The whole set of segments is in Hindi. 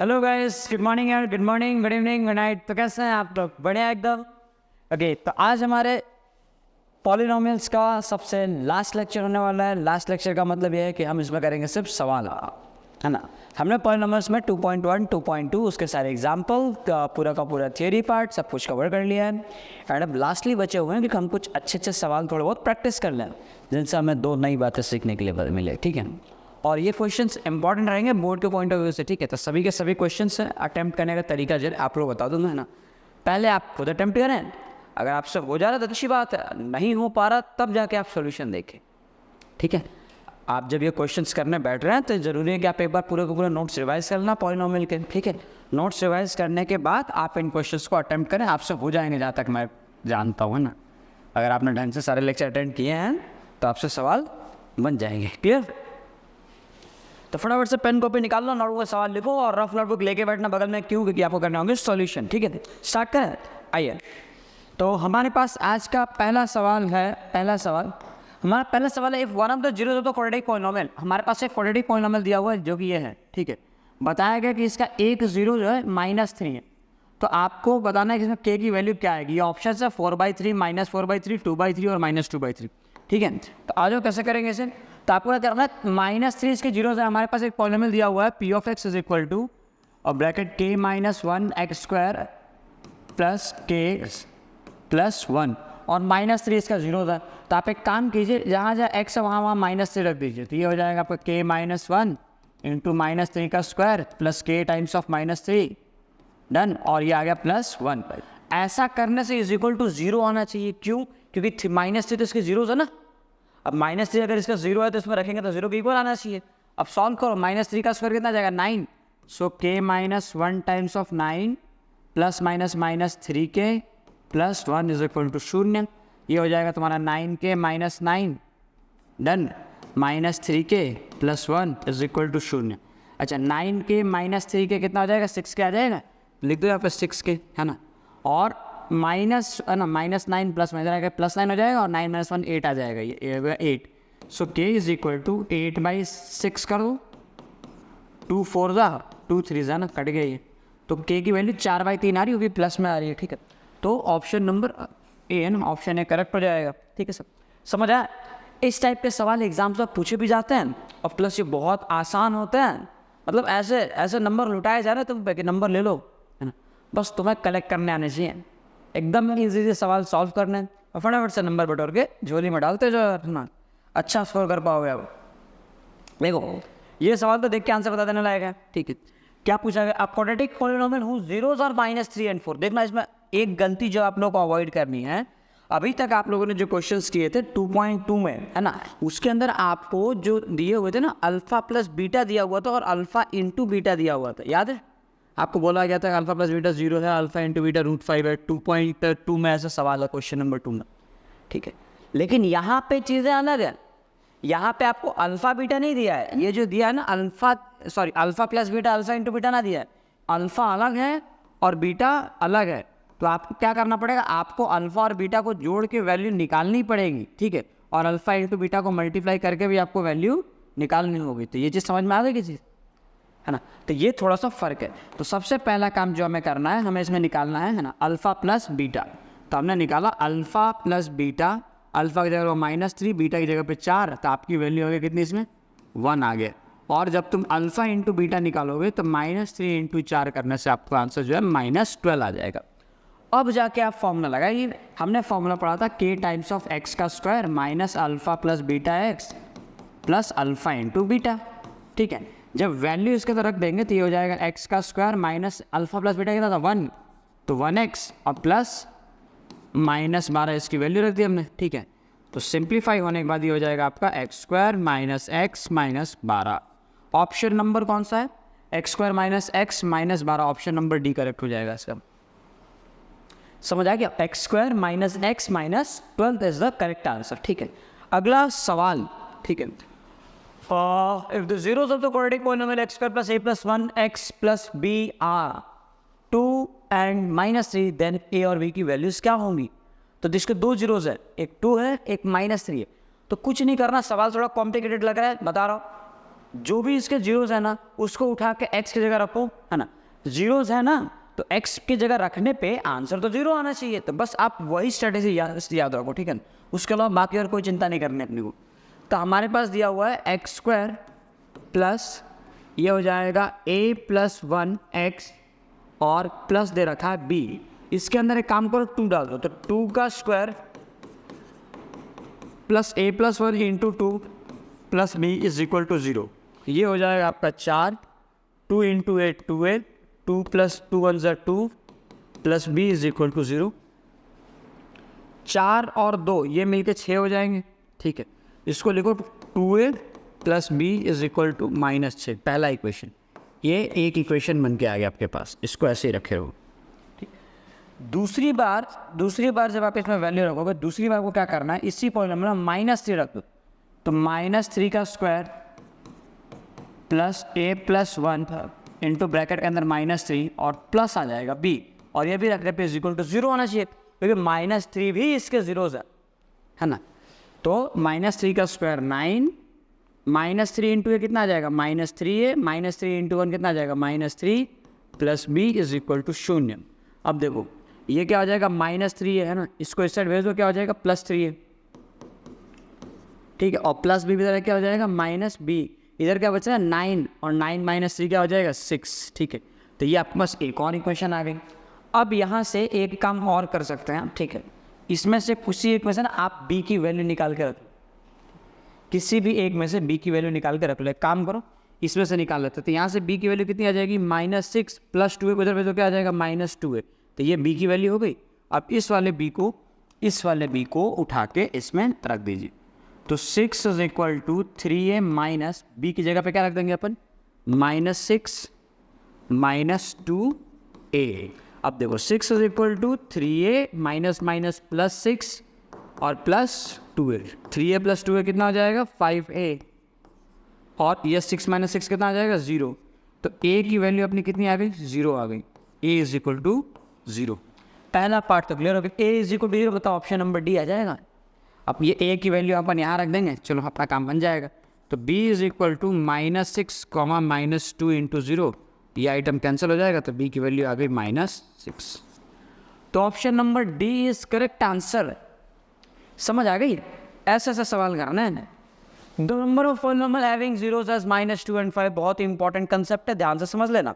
हेलो गाइस, गुड मॉर्निंग यार, good morning, good evening, good night. तो कैसे हैं आप लोग? बढ़िया एकदम। ओके, तो आज हमारे पॉलिनोमियल्स का सबसे लास्ट लेक्चर होने वाला है। लास्ट लेक्चर का मतलब ये है कि हम इसमें करेंगे सिर्फ सवाल, है ना। हमने पॉलिनोमियल्स में 2.1, 2.2 उसके सारे एग्जाम्पल पूरा का पूरा थियरी पार्ट सब कुछ कवर कर लिया है। एंड अब लास्टली बचे हुए हैं कि हम कुछ अच्छे अच्छे सवाल थोड़े बहुत प्रैक्टिस कर लें, जिनसे हमें दो नई बातें सीखने के लिए मिले, ठीक है। और ये क्वेश्चंस इंपॉर्टेंट रहेंगे बोर्ड के पॉइंट ऑफ व्यू से, ठीक है। तो सभी के सभी क्वेश्चंस अटैम्प्ट करने का तरीका जो आप लोग बता दूंगा, है ना। पहले आप खुद अटैम्प्ट करें, अगर आपसे हो जा रहा है तो अच्छी बात है, नहीं हो पा रहा तब जाके आप सोल्यूशन देखें, ठीक है। आप जब ये क्वेश्चंस करने बैठ रहे हैं तो ज़रूरी है कि आप एक बार पूरे के पूरे नोट्स रिवाइज कर लेना पॉलिनोमियल के, ठीक है। नोट्स रिवाइज करने के बाद आप इन क्वेश्चंस को अटैम्प्ट करें, आपसे हो जाएंगे जहाँ तक मैं जानता हूँ, ना। अगर आपने ढंग से सारे लेक्चर अटेंड किए हैं तो आपसे सवाल बन जाएंगे। क्लियर? तो फटाफट से पेन कॉपी निकाल लो, नोटबुक सवाल लिखो और रफ नोटबुक लेके बैठना बगल में। क्यों? क्योंकि आपको करने होंगे सॉल्यूशन, ठीक है। स्टार्ट करें, आइए। तो हमारे पास आज का पहला सवाल है। हमारा पहला सवाल है, if one of the zeros of the quadratic polynomial. हमारे पास एक क्वाड्रेटिक पॉलिनोमियल दिया हुआ है जो कि ये है, ठीक है। बताया गया कि इसका एक जीरो जो है -3 है। तो आपको बताना है कि इसमें k की वैल्यू क्या आएगी। ये ऑप्शन है 4/3, -4/3, 2/3 और -2/3, ठीक है। तो आज कैसे करेंगे इसे? तो आपको क्या करना है, -3 इसके जीरो से हमारे पास एक पॉलिनोमियल दिया हुआ है p of x is equal to और bracket k -1 x² plus k plus 1 और -3 इसका जीरो था। तो आप एक काम कीजिए, जहाँ जहाँ x है वहाँ -3 रख दीजिए। तो ये हो जाएगा आपका k -1 इंटू -3 का square plus k times of -3, done. और ये आ गया +1। ऐसा करने से इज इक्वल टू 0 आना चाहिए। क्यों? क्योंकि -3 तो इसके जीरो है ना। अब -3 अगर इसका 0 है तो इसमें रखेंगे तो 0 के इक्वल आना चाहिए। अब सॉल्व करो, -3 का स्क्वायर कितना जाएगा? 9। So k -1 times of 9 plus -3k plus 1 is equal to 0। ये हो जाएगा तुम्हारा 9k - 9, done. -3k plus 1 is equal to 0। अच्छा, 9k - 3k कितना हो जाएगा? 6k आ जाएगा। लिख दो यहाँ पे 6k, है ना। और माइनस है ना, -9 प्लस में जाएगा +9 हो जाएगा और 9 - 1 8 आ जाएगा। ये 8। सो k इज इक्वल टू 8/6 कर दो। 2 4 जा 2 3 जा ना, कट गई। तो k की वैल्यू 4/3 आ रही होगी, प्लस में आ रही है, ठीक है। तो ऑप्शन नंबर ए है ना, ऑप्शन ए करेक्ट हो जाएगा, ठीक है। सब समझ आया? इस टाइप के सवाल एग्जाम्स में पूछे भी जाते हैं और प्लस ये बहुत आसान होते हैं। मतलब ऐसे ऐसे नंबर लुटाए जा रहे हैं, तुम नंबर ले लो, है ना। बस तुम्हें कलेक्ट करने आने चाहिए, एकदम ईजी से सवाल सॉल्व करने और फटाफट से नंबर बटोर के झोली में डालते जाओ ना, अच्छा स्कोर कर पाओगे। अब देखो, ये सवाल तो देख के आंसर बता देने लायक है, ठीक है। क्या पूछा गया? क्वाड्रेटिक पॉलिनोमियल हूँ जीरोस और -3 और 4। देखना, इसमें एक गलती जो आप लोग को अवॉइड करनी है। अभी तक आप लोगों ने जो क्वेश्चंस किए थे 2.2 में, है ना, उसके अंदर आपको जो दिए हुए थे ना, अल्फा प्लस बीटा दिया हुआ था और अल्फा इंटू बीटा दिया हुआ था, याद है? आपको बोला गया था अल्फा प्लस बीटा 0 है, अल्फा इंटू बीटा √5 है। 2.2 में ऐसा सवाल है, क्वेश्चन नंबर 2 में, ठीक है। लेकिन यहाँ पे चीज़ें अलग है। यहाँ पे आपको अल्फा बीटा नहीं दिया है, ये जो दिया है ना alpha plus beta, alpha into beta ना दिया है। अल्फा अलग है और बीटा अलग है। तो आपको क्या करना पड़ेगा? आपको अल्फा और बीटा को जोड़ के वैल्यू निकालनी पड़ेगी, ठीक है। और अल्फा इंटू बीटा को मल्टीप्लाई करके भी आपको वैल्यू निकालनी होगी। तो ये चीज़ समझ में आ गई चीज़, है ना। तो ये थोड़ा सा फर्क है। तो सबसे पहला काम जो हमें करना है, हमें इसमें निकालना है ना, अल्फा प्लस बीटा। तो हमने निकाला अल्फा प्लस बीटा। अल्फा की जगह -3, बीटा की जगह पे 4, तो आपकी वैल्यू हो गई कितनी? इसमें 1 आ गया। और जब तुम अल्फा इंटू बीटा निकालोगे तो -3 इंटू 4 करने से आपका आंसर जो है -12 आ जाएगा। अब जाके आप फॉर्मूला लगाइए। हमने फॉर्मूला पढ़ा था k टाइम्स ऑफ x का square minus alpha plus beta x plus alpha into beta, ठीक है। जब वैल्यू इसके तरफ रख देंगे तो ये हो जाएगा x का square minus alpha plus beta कितना था? 1, तो 1x और प्लस -12 इसकी वैल्यू रख दी हमने, ठीक है। तो सिंप्लीफाई होने के बाद ये हो जाएगा आपका x² minus x minus 12। Option number कौन सा है? x² minus x minus 12। Option number D correct हो जाएगा इसका। समझ आ गया? x² minus x minus 12 is the correct answer, ठीक है। अगला सवाल, ठीक है। If the zeros of the quadratic polynomial x² plus a plus 1 x plus b are 2 and -3, then a और b की वैल्यूज क्या होंगी? तो जिसके दो जीरोज है, एक 2 है, एक -3 है। तो कुछ नहीं करना, सवाल थोड़ा कॉम्प्लिकेटेड लग रहा है, बता रहा हूँ। जो भी इसके जीरोज है ना उसको उठा के एक्स की जगह रखो, है ना। जीरोज है ना तो एक्स की जगह रखने पे आंसर तो जीरो आना चाहिए, तो बस आप वही स्ट्रेटेजी याद रखो, ठीक है ना। उसके अलावा बाकी और कोई चिंता नहीं करनी अपने को। तो हमारे पास दिया हुआ है एक्स स्क्वायर प्लस ये हो जाएगा ए प्लस 1x और प्लस दे रखा है b। इसके अंदर एक काम करो 2 डाल दो, तो 2 का square plus a plus 1 into 2 plus b is equal to 0। ये हो जाएगा आपका 4, 2 इंटू 8 2a, 2 प्लस 2 1 ज़ा 2 plus b is equal to 0। 4 और 2 ये मिलके 6 हो जाएंगे, ठीक है। इसको लिखो 2a plus b is equal to -6, पहला इक्वेशन। ये एक इक्वेशन बन के आ गया आपके पास, इसको ऐसे ही रखे रहो, ठीक। दूसरी बार जब आप इसमें वैल्यू रखोगे, दूसरी बार को क्या करना है, इसी पॉलिनोमियल में -3 रख दो, तो -3 का square plus a plus 1 into bracket के अंदर -3 और प्लस आ जाएगा b, और ये भी रखने पे इज इक्वल टू 0 होना चाहिए, क्योंकि -3 भी इसके जीरोज है ना। तो -3 का स्क्वायर 9, -3 इंटू ए कितना आ जाएगा -3a, -3 इंटू 1 कितना आ जाएगा -3 plus b is equal to 0। अब देखो ये क्या हो जाएगा -3 है ना, इसको इस साइड भेज दो, क्या हो जाएगा +3 है, ठीक है। और प्लस b इधर क्या हो जाएगा -b, इधर क्या बच रहा है 9, और 9 - 3 क्या हो जाएगा 6, ठीक है। तो ये आपके पास एक और इक्वेशन आ गई। अब यहाँ से एक काम और कर सकते हैं, ठीक है। इसमें से किसी एक में से ना आप b की वैल्यू निकाल के रख लो, किसी भी एक में से b की वैल्यू निकाल के रख लो। एक काम करो, इसमें से निकाल लेते, तो यहाँ से b की वैल्यू कितनी आ जाएगी -6 प्लस 2a को इधर भेजो, क्या आ जाएगा -2a, तो ये b की वैल्यू हो गई। अब इस वाले b को उठा के इसमें रख दीजिए, तो 6 is equal to 3a minus b की जगह पे क्या रख देंगे अपन -6 -2a। अब देखो 6 is equal to 3a minus minus plus 6 और plus 2a, 3a plus 2a कितना हो जाएगा 5a, और ये 6 - 6 कितना आ जाएगा 0। तो a की वैल्यू अपनी कितनी आ गई 0 आ गई, a इज इक्वल टू 0। पहला पार्ट तो क्लियर हो गया, a इज इक्वल टू 0, बताओ ऑप्शन नंबर डी आ जाएगा। अब ये a की वैल्यू अपन यहाँ रख देंगे, चलो अपना काम बन जाएगा। तो b is equal to -6 -2 into 0, ये आइटम कैंसिल हो जाएगा, तो b की वैल्यू आ गई -6। तो option number D is correct answer. समझ आ गई, ऐसा सवाल करना है। The number of polynomial having zeros as -2 and 5 बहुत ही इंपॉर्टेंट कंसेप्ट है, ध्यान से समझ लेना।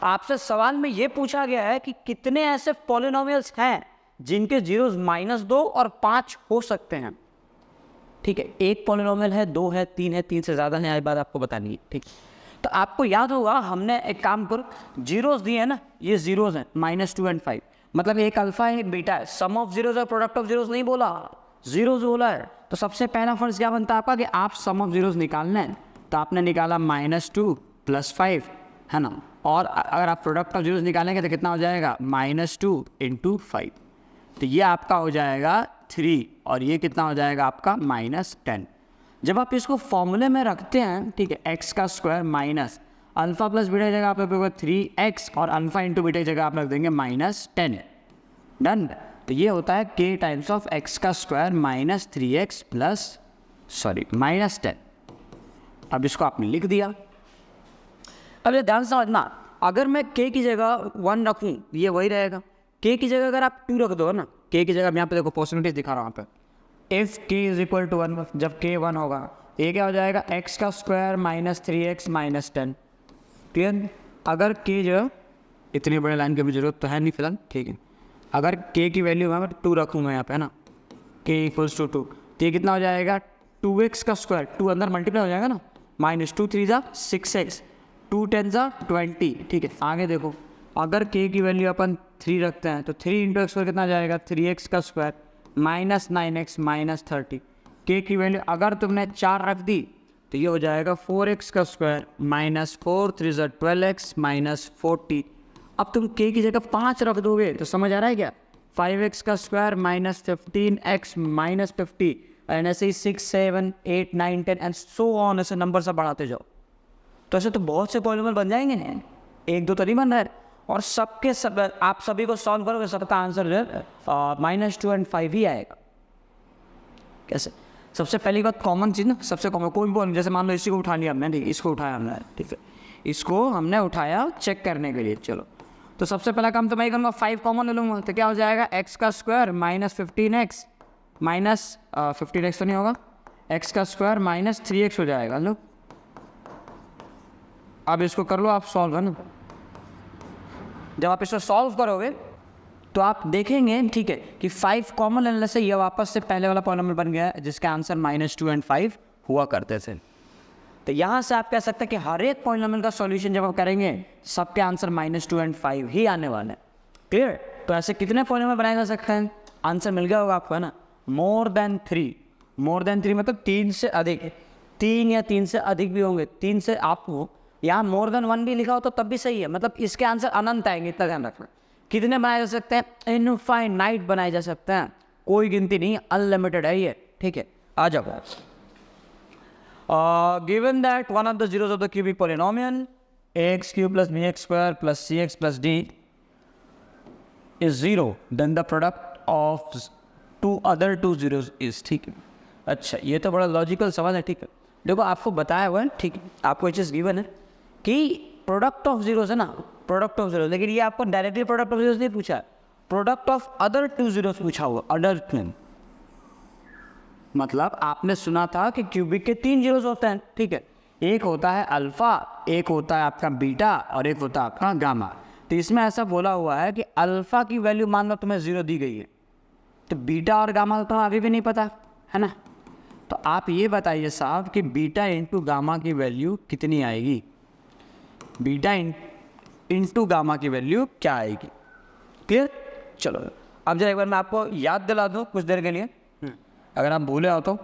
आपसे सवाल में ये पूछा गया है कि कितने ऐसे पॉलिनोमियल्स हैं जिनके जीरोस -2 और 5 हो सकते हैं, ठीक है। एक पॉलिनोमियल है, 2 है, 3 है, 3 से ज़्यादा है, ये बात आपको बतानी है, ठीक। तो आपको याद होगा हमने एक काम करो, जीरोस दिए हैं ना, ये जीरोस हैं -2 and 5, मतलब एक अल्फा है एक बीटा है, सम ऑफ जीरोस और प्रोडक्ट ऑफ जीरोस नहीं बोला, जीरोस बोला है। तो सबसे पहला फर्ज क्या बनता है आपका कि आप सम ऑफ जीरोस निकालना है, तो आपने निकाला -2 + 5, है ना। और अगर आप प्रोडक्ट ऑफ जीरोस निकालेंगे तो कितना हो जाएगा -2 × 5, तो ये आपका हो जाएगा 3, और ये कितना हो जाएगा आपका -10। जब आप इसको फॉर्मूले में रखते हैं, ठीक है, एक्स का square minus alpha plus beta की जगह आप रखोगे 3x, और अल्फा इंटू बीटा की जगह आप रख देंगे -10, डन। तो ये होता है k टाइम्स ऑफ x का स्क्वायर -3x प्लस -10। अब इसको आपने लिख दिया। अब ये ध्यान से समझना, अगर मैं k की जगह 1 रखूँ ये वही रहेगा, k की जगह अगर आप 2 रख दो ना, k की जगह यहाँ पे देखो पॉसिबिलिटीज दिखा रहा हूँ यहाँ पे, if k is equal to 1, जब k 1 होगा ये क्या हो जाएगा x का स्क्वायर -3x -10, क्लियर। अगर k जो इतनी बड़े लाइन की भी जरूरत तो है नहीं फिलहाल, ठीक है। अगर k की वैल्यू मैं 2 रखूँगा यहाँ पे, है ना, k = 2, तो ये कितना हो जाएगा 2x का स्क्वायर, 2 अंदर मल्टीप्लाई हो जाएगा ना, -2 × 3 = 6x, 2 × 10 = 20, ठीक है। आगे देखो, अगर k की वैल्यू अपन 3 रखते हैं तो 3 × x कितना जाएगा 3x का स्क्वायर -9x -30, k की वैल्यू अगर तुमने 4 रख दी तो ये हो जाएगा 4x का स्क्वायर -4 × 3 = 12x -40। अब तुम k की जगह 5 रख दोगे तो समझ आ रहा है क्या, 5x का स्क्वायर -15x -50, एंड ऐसे ही 6 7 8 9 10 एंड सो ऑन, ऐसे नंबर सब बढ़ाते जाओ। तो ऐसे तो बहुत से पॉलिनोमियल बन जाएंगे ना, 1 2 तो नहीं बन रहा है। और सबके सब आप सभी को सॉल्व करोगे, सबका आंसर -2 and 5 ही आएगा। कैसे सबसे पहली बात कॉमन चीज़ ना, सबसे कॉमन कोई भी, जैसे मान लो इसी को उठा लिया हमने, ठीक है, इसको उठाया हमने, ठीक है, इसको हमने उठाया चेक करने के लिए। चलो तो सबसे पहला काम तो मैं करूँगा 5 कॉमन ले लूँगा, तो क्या हो जाएगा एक्स का square minus 15x minus 15x तो नहीं होगा, एक्स का स्क्वायर माइनस 3x हो जाएगा। लो अब इसको कर लो आप सॉल्व, है ना। जब आप इसको सॉल्व करोगे तो आप देखेंगे, ठीक है, कि 5 कॉमन लेने से ये वापस से पहले वाला पॉलिनोमियल बन गया है जिसका आंसर -2 और 5 हुआ करते थे। तो यहाँ से आप कह सकते हैं कि हर एक पॉलिनोमियल का सॉल्यूशन जब आप करेंगे सबके आंसर -2 और 5 ही आने वाले हैं। क्लियर? तो ऐसे कितने पॉलिनोमियल बनाए जा सकते हैं? आंसर मिल गया होगा आपको, है ना। मोर देन 3 मतलब 3 से अधिक, 3 या 3 से अधिक भी होंगे। 3 से आपको यहाँ मोर देन 1 भी लिखा हो तो तब भी सही है, मतलब इसके आंसर अनंत आएंगे, इतना ध्यान रखना। कितने बनाए जा सकते हैं? इनफाइनाइट बनाए जा सकते हैं, कोई गिनती नहीं, अनलिमिटेड है ये, ठीक है। आ जाओ। Given that one of the zeros of the cubic polynomial ax cube plus bx square plus cx plus d is 0, then the product of other two zeros is, ठीक है। अच्छा, ये तो बड़ा लॉजिकल सवाल है, ठीक है। देखो आपको बताया हुआ है, ठीक है, आपको ये चीज़ गिवन है कि प्रोडक्ट ऑफ जीरोस है ना, प्रोडक्ट ऑफ जीरोस, लेकिन ये आपको डायरेक्टली प्रोडक्ट ऑफ जीरोस नहीं पूछा है, प्रोडक्ट ऑफ अदर 2 जीरोस पूछा हुआ, अदर ट्विन। मतलब आपने सुना था कि क्यूबिक के 3 जीरोस होते हैं, ठीक है, एक होता है अल्फा, एक होता है आपका बीटा और एक होता है आपका गामा। तो इसमें ऐसा बोला हुआ है कि अल्फा की वैल्यू मान लो तुम्हें 0 दी गई है, तो बीटा और गामा तो अभी भी नहीं पता है ना। तो आप ये बताइए साहब कि बीटा इंटू गामा की वैल्यू कितनी आएगी, बीटा इंटू गामा की वैल्यू क्या आएगी। क्लियर? चलो अब जरा एक बार मैं आपको याद दिला दूँ कुछ देर के लिए, अगर आप भूले हो तो।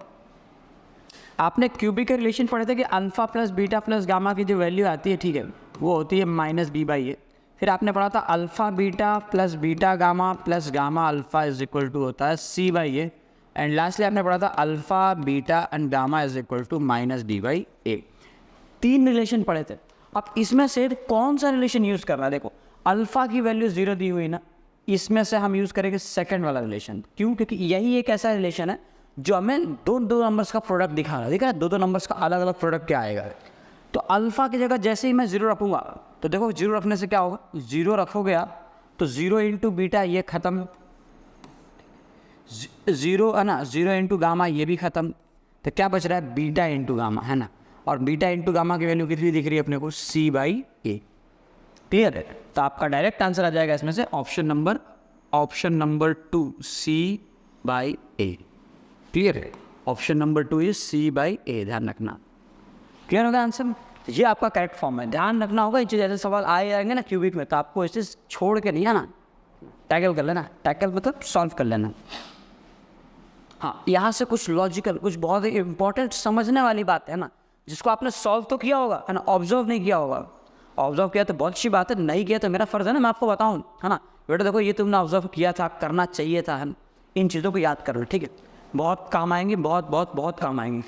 आपने क्यूबिक के रिलेशन पढ़े थे कि alpha plus beta plus gamma की जो वैल्यू आती है, ठीक है, वो होती है -b/a। फिर आपने पढ़ा था alpha beta plus beta gamma plus gamma alpha is equal to होता है c/a। एंड लास्टली आपने पढ़ा था alpha beta and gamma is equal to -d/a। 3 relation पढ़े थे। अब इसमें से कौन सा रिलेशन यूज़ करना है? देखो अल्फा की वैल्यू 0 दी हुई ना, इसमें से हम यूज़ करेंगे सेकंड वाला रिलेशन। क्यों? क्योंकि यही एक ऐसा रिलेशन है जो हमें दो नंबर्स का प्रोडक्ट दिखा रहा है। देखा है दो नंबर्स का अलग अलग प्रोडक्ट क्या आएगा। तो अल्फा की जगह जैसे ही मैं 0 रखूँगा तो देखो 0 रखने से क्या होगा, 0 रखोगे आप तो 0 इंटू बीटा ये ख़त्म, 0 है ना, 0 इंटू गामा ये भी ख़त्म। तो क्या बच रहा है? बीटा इंटू गामा, है ना। और बीटा इंटू गामा की वैल्यू कितनी दिख रही है अपने को? c/a। क्लियर है? तो आपका डायरेक्ट आंसर आ जाएगा इसमें से ऑप्शन नंबर 2 c/a। क्लियर है? ऑप्शन नंबर 2 इज c/a, ध्यान रखना। क्लियर होगा आंसर? ये आपका करेक्ट फॉर्म है, ध्यान रखना होगा। ये चीज़ ऐसे सवाल आए जाएंगे ना क्यूबिक में, तो आपको इस चीज़ छोड़ के नहीं आना, टैकल कर लेना। टैकल मतलब सॉल्व कर लेना। हाँ, यहाँ से कुछ लॉजिकल, कुछ बहुत ही इंपॉर्टेंट समझने वाली बात है ना, जिसको आपने सॉल्व तो किया होगा, है ना, ऑब्जर्व नहीं किया होगा। ऑब्जर्व किया तो बहुत अच्छी बात है, नहीं किया तो मेरा फ़र्ज़ है ना मैं आपको बताऊँ, है ना। बेटा देखो ये तुमने ऑब्जर्व किया था, करना चाहिए था, है ना। इन चीज़ों को याद कर लो, ठीक है, बहुत काम आएंगी, बहुत काम आएंगी।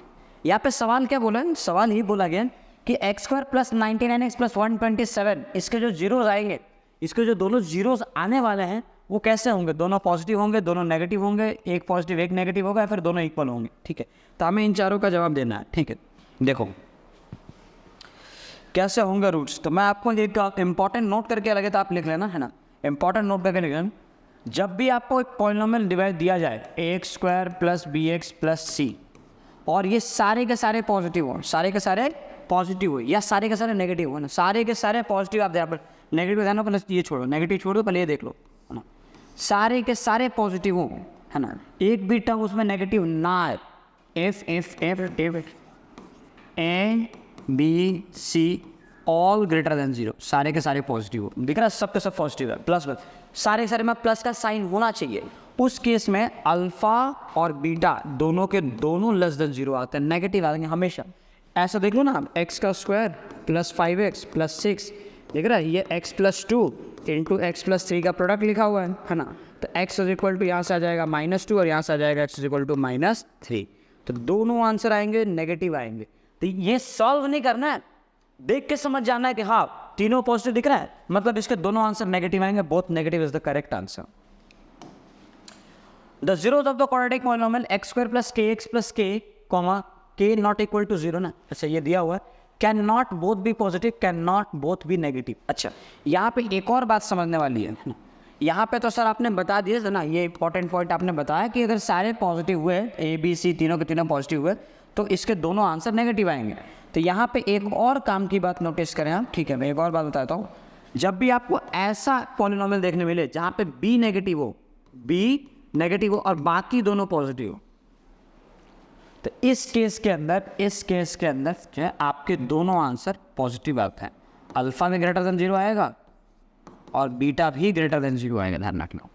यहाँ पे सवाल क्या बोला है? सवाल ये बोला गया कि x² + 99x + 127, इसके जो जीरोस आएंगे, इसके जो दोनों जीरोस आने वाले हैं वो कैसे होंगे? दोनों पॉजिटिव होंगे, दोनों नेगेटिव होंगे, एक पॉजिटिव एक नेगेटिव होगा, या फिर दोनों इक्वल होंगे, ठीक है। तो हमें इन चारों का जवाब देना है, ठीक है। देखो कैसे होंगे रूट्स, तो मैं आपको एक इंपॉर्टेंट नोट करके लगे तो आप लिख लेना, है ना। इंपॉर्टेंट नोट करके लिख लेना, जब भी आपको एक पॉलिनोमियल डिवाइड दिया जाए ax² + bx + c, और ये सारे के सारे पॉजिटिव हो, सारे के सारे पॉजिटिव हो या सारे के सारे नेगेटिव हो ना, सारे के सारे पॉजिटिव, आप यहाँ पर नेगेटिव ध्यान पहले ये छोड़ो, नेगेटिव छोड़ो, पहले ये देख लो, है ना। सारे के सारे पॉजिटिव हो, है ना, एक भी टर्म उसमें नेगेटिव ना है, f a b c all greater than 0, सारे के सारे पॉजिटिव हो। दिख रहा है सब के सब पॉजिटिव है, प्लस सारे के सारे में प्लस का साइन होना चाहिए। उस केस में अल्फा और बीटा दोनों के दोनों <0 आते हैं, नेगेटिव आएंगे हमेशा। ऐसा देख लो ना, x² + 5x + 6, देख रहा है ये x + 2 इंटू x + 3 का प्रोडक्ट लिखा हुआ है ना। तो x इज इक्वल टू यहाँ से आ जाएगा -2 और यहाँ से आ जाएगा x इज इक्वल टू -3। तो दोनों आंसर आएंगे नेगेटिव आएंगे। तो ये सॉल्व नहीं करना है, देख के समझ जाना है कि हाँ तीनों पॉजिटिव दिख रहा है, मतलब इसके दोनों आंसर नेगेटिव आएंगे, both negative is the correct answer. The zeros of the quadratic polynomial x square plus k x plus k comma k not equal to zero ना, अच्छा ये दिया हुआ है, cannot both be positive cannot both be negative. अच्छा यहाँ पे एक और बात समझने वाली है ना, यहाँ पे तो सर आपने बता दिया था ना, ये इंपॉर्टेंट पॉइंट आपने बताया कि अगर सारे पॉजिटिव हुए ए बी सी तीनों के तीनों पॉजिटिव हुए तो इसके दोनों आंसर नेगेटिव आएंगे। तो यहाँ पे एक और काम की बात नोटिस करें हम, ठीक है मैं एक और बात बताता हूँ, जब भी आपको ऐसा पॉलिनोमियल देखने मिले जहाँ पे बी नेगेटिव हो और बाकी दोनों पॉजिटिव हो, तो इस केस के अंदर जो है आपके दोनों आंसर पॉजिटिव आते हैं। अल्फा में ग्रेटर देन जीरो आएगा और बीटा भी ग्रेटर देन जीरो आएगा, ध्यान रखना।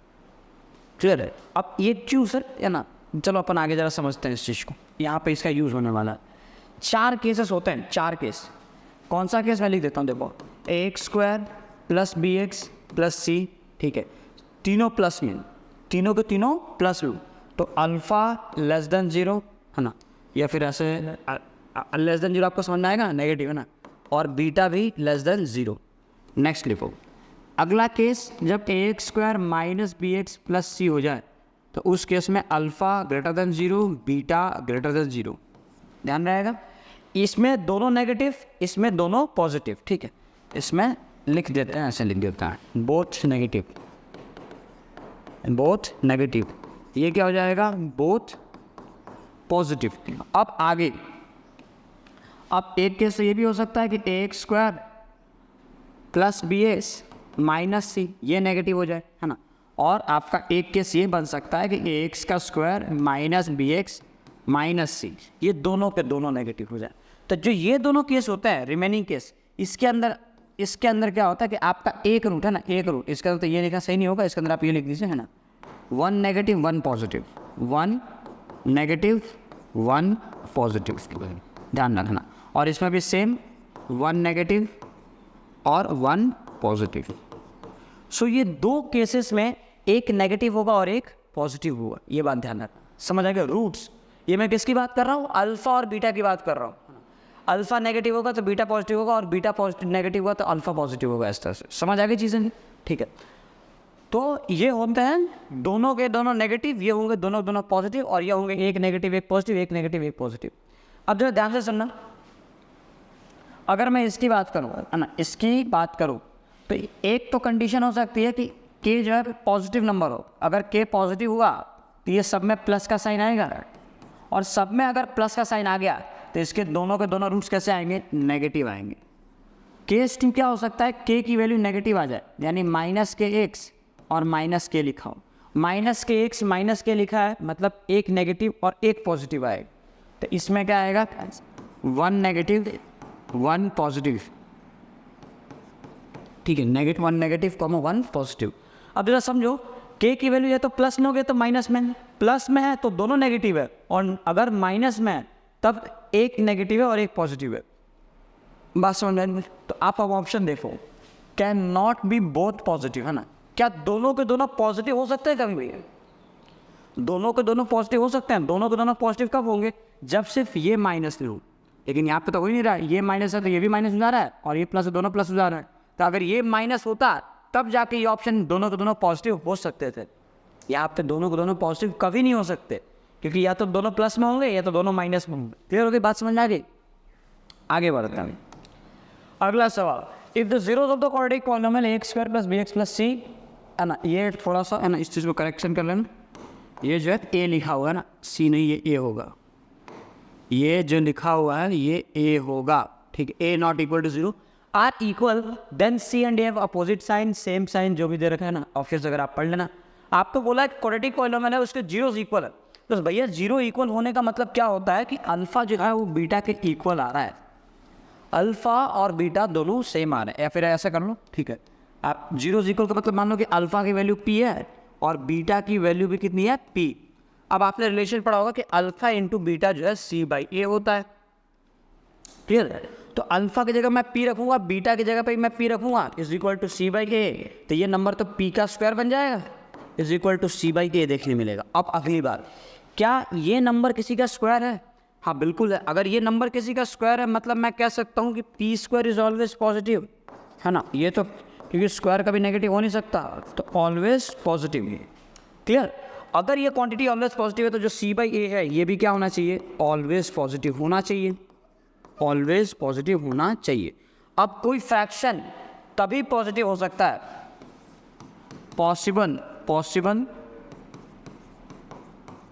क्लियर है? अब ये क्यों सर, है ना, चलो अपन आगे जरा समझते हैं इस चीज़ को। यहाँ पे इसका यूज़ होने वाला है, 4 केसेस होते हैं, 4 केस। कौन सा केस मैं लिख देता हूँ, देखो A X square plus B x plus C, ठीक है, तीनों प्लस में, तीनों के तीनों प्लस लूँ तो अल्फ़ा लेस देन जीरो है ना, या फिर ऐसे लेस देन जीरो आपको समझ में आएगा, नेगेटिव है ना, और बीटा भी लेस देन जीरो। नेक्स्ट लिखो अगला केस, जब A X square minus B x plus C हो जाए तो उस केस में alpha greater than zero beta greater than zero, ध्यान रहेगा। इसमें दोनों नेगेटिव, इसमें दोनों पॉजिटिव, ठीक है, इसमें लिख देते हैं, ऐसे लिख देता है बोथ नेगेटिव, बोथ नेगेटिव, ये क्या हो जाएगा, बोथ पॉजिटिव। अब आगे, अब एक केस ये भी हो सकता है कि ए X square plus B x minus सी, ये नेगेटिव हो जाए, है ना, और आपका एक केस ये बन सकता है कि ए एक्स का square minus B x minus सी, ये दोनों के दोनों नेगेटिव हो जाए। तो जो ये दोनों केस होता है, रिमेनिंग केस, इसके अंदर क्या होता है कि आपका एक रूट है ना, एक रूट, इसके अंदर तो ये लिखा सही नहीं होगा, इसके अंदर आप ये लिख दीजिए, है ना, 1 नेगेटिव 1 पॉजिटिव, 1 नेगेटिव 1 पॉजिटिव, ध्यान रखना। और इसमें भी सेम 1 नेगेटिव और 1 पॉजिटिव। सो ये दो केसेस में एक नेगेटिव होगा और एक पॉजिटिव होगा, ये बात ध्यान रखना। समझ आ गया? रूट्स, ये मैं किसकी बात कर रहा हूँ, अल्फा और बीटा की बात कर रहा हूँ। अल्फा नेगेटिव होगा तो बीटा पॉजिटिव होगा, और बीटा पॉजिटिव नेगेटिव होगा तो अल्फा पॉजिटिव होगा, इस तरह से। समझ आ गई चीज़ें? ठीक है, तो ये होते हैं दोनों के दोनों नेगेटिव, ये होंगे दोनों पॉजिटिव, और ये होंगे एक नेगेटिव एक पॉजिटिव, एक नेगेटिव एक पॉजिटिव। अब जो ध्यान से सुनना, अगर मैं इसकी बात करूँ, है ना, इसकी बात करूँ तो एक तो कंडीशन हो सकती है कि के जो है पॉजिटिव नंबर हो। अगर के पॉजिटिव हुआ तो ये सब में प्लस का साइन आएगा, और सब में अगर प्लस का साइन आ गया तो इसके दोनों के दोनों रूट्स कैसे आएंगे, नेगेटिव आएंगे। केस टू क्या हो सकता है, के की वैल्यू नेगेटिव आ जाए, यानी माइनस के एक्स और माइनस के लिखा हो, माइनस के एक्स माइनस के लिखा है, मतलब एक नेगेटिव और एक पॉजिटिव आएगा। तो इसमें क्या आएगा, 1 नेगेटिव 1 पॉजिटिव, ठीक है, नेगेटिव 1 नेगेटिव 1 पॉजिटिव। अब जरा समझो, के की वैल्यू या तो प्लस में हो गया तो माइनस में, प्लस में है तो दोनों नेगेटिव है, और अगर माइनस में है तब एक नेगेटिव है और एक पॉजिटिव है। बात समझ में? तो आप अब ऑप्शन देखो, can not be both positive, है ना, क्या दोनों के दोनों पॉजिटिव हो सकते हैं कभी भी? दोनों के दोनों पॉजिटिव हो सकते हैं। दोनों के दोनों पॉजिटिव कब होंगे, जब सिर्फ ये माइनस हो, लेकिन यहाँ पे तो हो ही नहीं रहा, ये माइनस है तो ये भी माइनस हो जा रहा है, और ये प्लस है, दोनों प्लस हो जा रहा है। तो अगर ये माइनस होता तब जाके ये ऑप्शन दोनों के दोनों पॉजिटिव हो सकते थे। यहाँ पे दोनों के दोनों पॉजिटिव कभी नहीं हो सकते, क्योंकि या तो दोनों प्लस में होंगे या तो दोनों माइनस में होंगे। क्लियर हो गई बात, समझ आ गई? आगे बढ़ते हैं। अगला सवाल, if the zeros of the quadratic polynomial x square plus B x plus c, है ना, ये थोड़ा सा, है ना, इस चीज़ को करेक्शन कर लेना, ये जो है ए लिखा हुआ है ना, सी नहीं, ये ए होगा, ये जो लिखा हुआ है ये ए होगा, ठीक है। A not equal to zero, are equal, then c and a have opposite sign, same sign, जो भी दे रखा है ना, ऑफिस अगर आप पढ़ लेना। आप तो बोला है क्वाड्रेटिक पॉलिनोमियल है, उसके जीरोस इक्वल है, तो भैया जीरो इक्वल होने का मतलब क्या होता है कि अल्फा जो है वो बीटा के इक्वल आ रहा है, अल्फा और बीटा दोनों सेम आ रहे हैं। या फिर ऐसा कर लो, ठीक है, आप जीरो इक्वल का मतलब मान लो कि अल्फा की वैल्यू पी है और बीटा की वैल्यू भी कितनी है, पी। अब आपने रिलेशन पढ़ा होगा कि अल्फा इंटू बीटा जो है सी बाई ए होता है। क्लियर है? तो अल्फा की जगह मैं पी रखूंगा, बीटा की जगह पे मैं पी रखूंगा, is equal to c by a, तो ये नंबर तो पी का स्क्वायर बन जाएगा, is equal to c by a देखने मिलेगा। अब अगली बात, क्या ये नंबर किसी का स्क्वायर है? हाँ बिल्कुल है। अगर ये नंबर किसी का स्क्वायर है मतलब मैं कह सकता हूँ कि P square is always positive, है ना, ये तो क्योंकि स्क्वायर कभी नेगेटिव हो नहीं सकता, तो ऑलवेज पॉजिटिव है। क्लियर? अगर ये क्वांटिटी ऑलवेज पॉजिटिव है तो जो सी बाई ए है ये भी क्या होना चाहिए, ऑलवेज पॉजिटिव होना चाहिए, ऑलवेज पॉजिटिव होना चाहिए। अब कोई फ्रैक्शन तभी पॉजिटिव हो सकता है, पॉसिबल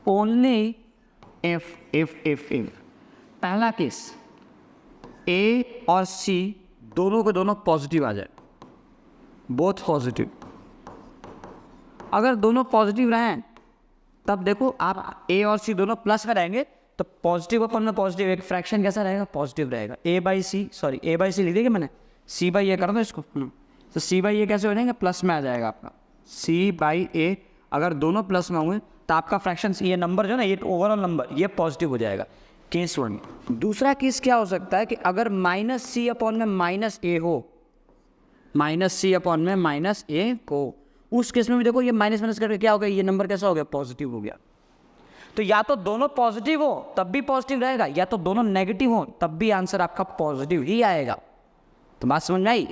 ओनली इफ पहला केस ए और सी दोनों के दोनों पॉजिटिव आ जाए, बोथ पॉजिटिव। अगर दोनों पॉजिटिव रहें तब देखो आप ए और सी दोनों प्लस में रहेंगे तो पॉजिटिव अपन में पॉजिटिव एक फ्रैक्शन कैसा रहेगा, पॉजिटिव रहेगा। ए बाई सी लिख दिया मैंने, सी बाई ए कर दो इसको, तो सी बाई ए कैसे हो जाएंगे, प्लस में आ जाएगा आपका सी बाई ए। अगर दोनों प्लस में होंगे तो आपका फ्रैक्शन ये नंबर जो है ना, ये ओवरऑल नंबर ये पॉजिटिव हो जाएगा, केस 1। दूसरा केस क्या हो सकता है कि अगर माइनस सी अपॉन में माइनस ए हो, माइनस सी अपॉन में माइनस ए हो, उस केस में भी देखो ये माइनस माइनस करके क्या हो गया, ये नंबर कैसा हो गया, पॉजिटिव हो गया। तो या तो दोनों पॉजिटिव हो तब भी पॉजिटिव रहेगा, या तो दोनों नेगेटिव हो तब भी आंसर आपका पॉजिटिव ही आएगा। तो बात समझ में आई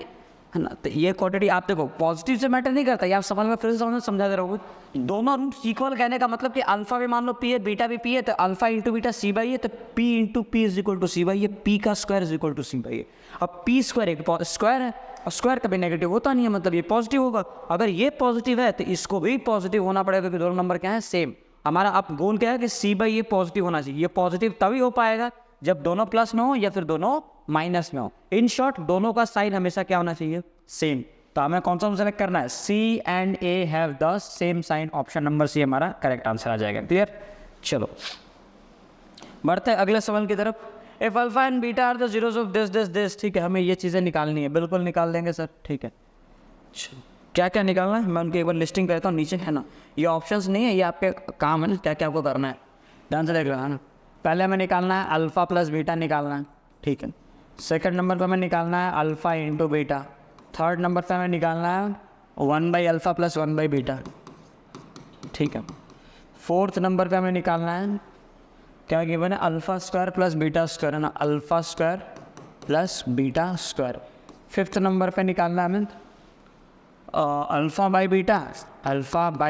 है ना। तो ये क्वांटिटी आप देखो पॉजिटिव से मैटर नहीं करता, ये आप सवाल में फिर से समझा दे रहा हूँ। दोनों इक्वल कहने का मतलब कि अल्फा भी मान लो पी है, बीटा भी पी है, तो alpha into beta c by है, तो p into p is equal to c by है, पी का square is equal to c by है। अब पी स्क्वायर एक स्क्वायर है और स्क्वायर कभी नेगेटिव होता नहीं है, मतलब ये पॉजिटिव होगा। अगर ये पॉजिटिव है तो इसको भी पॉजिटिव होना पड़ेगा, क्योंकि दोनों नंबर क्या है, सेम। हमारा अब गोल क्या है कि सी बाई ये पॉजिटिव होना चाहिए। ये पॉजिटिव तभी हो पाएगा जब दोनों प्लस में हो या फिर दोनों माइनस में हो। इन शॉर्ट दोनों का साइन हमेशा क्या होना चाहिए, सेम। तो हमें कौन सा सेलेक्ट करना है, c and a have the same sign, option number c हमारा करेक्ट आंसर आ जाएगा। क्लियर, चलो बढ़ते हैं अगले सवाल की तरफ। If alpha and beta are the zeros of this, ठीक है, हमें ये चीज़ें निकालनी है, बिल्कुल निकाल देंगे सर, ठीक है। क्या क्या निकालना है मैं उनकी एक बार लिस्टिंग करता हूँ, नीचे है ना, ये ऑप्शंस नहीं है, ये आपके काम है ना, क्या क्या आपको करना है, ध्यान से देख रहा है ना। पहले हमें निकालना है अल्फ़ा प्लस बीटा निकालना है, ठीक है। सेकंड नंबर पर हमें निकालना है alpha into beta. Third number पर हमें निकालना है 1 by alpha plus 1 by beta, ठीक है। फोर्थ नंबर पर हमें निकालना है क्या गिवन है, alpha square plus beta square, है ना, alpha square plus beta square. Fifth number पे निकालना है हमें alpha by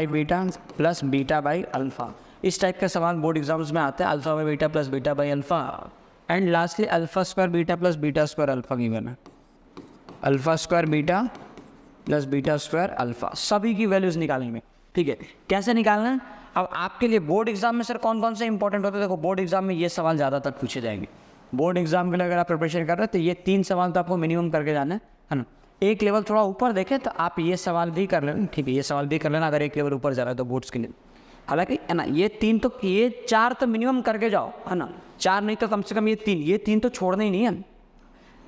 beta plus beta by alpha. इस टाइप के सवाल बोर्ड एग्जाम्स में आते हैं, alpha by beta plus beta by alpha. And lastly alpha square beta plus beta square alpha given है, alpha square beta plus beta square alpha. सभी की वैल्यूज़ निकालेंगे, ठीक है। कैसे निकालना है, अब आपके लिए बोर्ड एग्जाम में सर कौन कौन से इंपॉर्टेंट होते हैं, देखो बोर्ड एग्जाम में ये सवाल ज़्यादातर पूछे जाएंगे। बोर्ड एग्जाम के लिए अगर आप प्रिपरेशन कर रहे हैं तो ये 3 सवाल तो आपको मिनिमम करके जाना है ना। एक लेवल थोड़ा ऊपर देखें तो आप ये सवाल भी कर लेना, ठीक है, ये सवाल भी कर लेना अगर एक लेवल ऊपर जा रहा है तो बोर्ड्स के लिए। हालांकि है ना ये 3 तो, ये 4 तो मिनिमम करके जाओ, है ना, 4 नहीं तो कम से कम ये 3 तो छोड़ना ही नहीं है।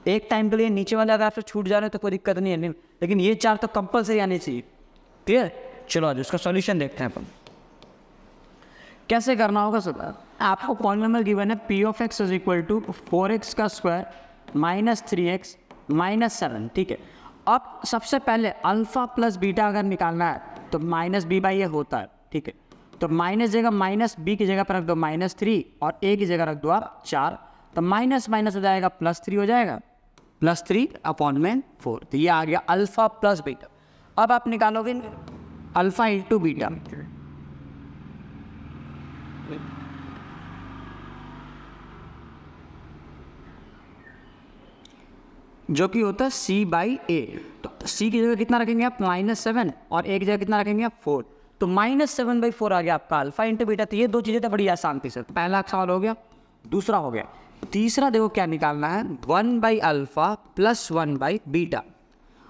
एक टाइम के लिए नीचे वाले अगर आपसे छूट जा रहे हैं तो कोई दिक्कत नहीं है, लेकिन ये 4 तो कंपलसरी आने चाहिए। क्लियर, चलो आज उसका सॉल्यूशन देखते हैं अपन कैसे करना होगा। सर आपको पॉलिनोमियल गिवन है p of x is equal to 4x का स्क्वायर माइनस 3x माइनस 7, ठीक है। अब सबसे पहले अल्फ़ा प्लस बीटा अगर निकालना है तो माइनस बी बाई ए होता है, ठीक है। तो माइनस जगह माइनस बी की जगह पर रख दो -3 और ए की जगह रख दो आप 4, तो माइनस माइनस हो जाएगा +3 हो जाएगा, +3 अपॉन में 4। तो ये आ गया अल्फ़ा प्लस बीटा। अब आप निकालोगे अल्फ़ा इंटू बीटा, जो कि होता है सी बाई ए। तो सी की जगह कितना रखेंगे आप -7 और ए की जगह कितना रखेंगे आप 4, तो -7/4 आ गया आपका अल्फा इंटू बीटा। तो ये 2 चीज़ें तो बड़ी आसान थी सर, पहला सवाल हो गया। दूसरा हो गया, तीसरा देखो क्या निकालना है, 1 by alpha plus 1 by beta.